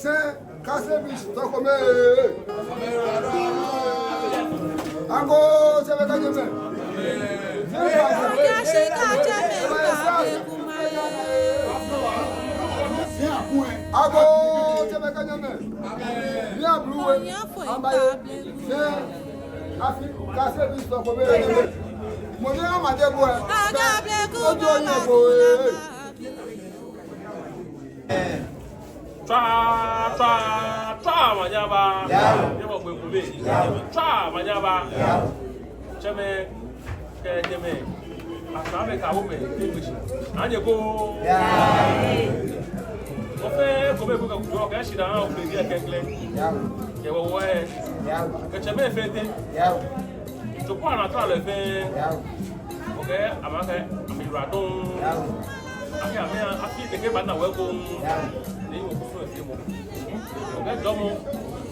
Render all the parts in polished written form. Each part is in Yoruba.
Saint Cassébis, Tokome. Ango, c'est avec un jeune. Ago, c'est avec un jeune. Bien bloué. Saint Cassébis, Tokome. Mon Dieu, on m'a dit quoi? Twa manyaba yebo kwekube twa manyaba cheme kejeme akabe kawo me english anye ko ofe kobe ko ko ka shida na ofe dia kekle ke wo we ke cheme fete to kwa na tra le fe okay amaka amiradon afi ame afi teke bana we ko ni mo ko fe mo okay domo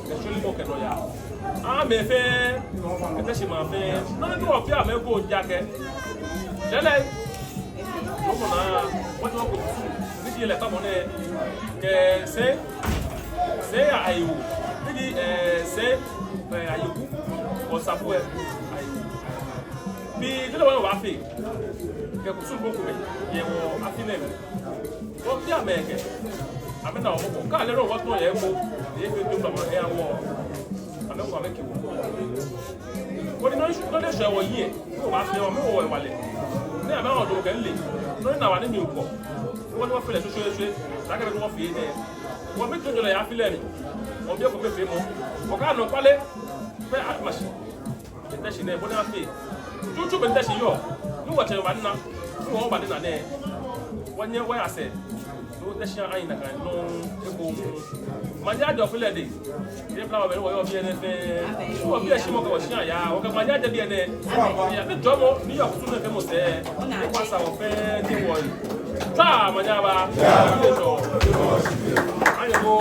ke chuli mo ke no ya a me fe ke se ma fe na ni o fi ame ko jake lele no mo na mo to ko ni di le pa mo ne ke se ayu ni se ayu ko sabu e bi dile wa wa fi ke ko sun boku me ye wo afine me o ti ameke amena o ko ka le ro wa to ye mo ye fe to ma e awo ame ko ameke wo ko ni no le se wo yi ko ba fe o me wo wale ni ame o do ke nle no ni na wa ni mi ko ko ni wo fe le so la ke be wo fi ne wo me to le ya fi le ni o bi ko be fe mo o ka no pale pe atmashi te shi ne bo na fi tutu be te shi yo ni wo te wa na wo ba de na ne wanye wa ase no te shi ayin na kan no e ko manja do fi le de ye bla ba be wo yo bi ene fe wo bi e shi mo ko shi ya wo ka manja de bi ene ya be do mo ni yo kutu ne fe mo se e kwa sa wo fe ti wo yi ta manja ba ye do ayo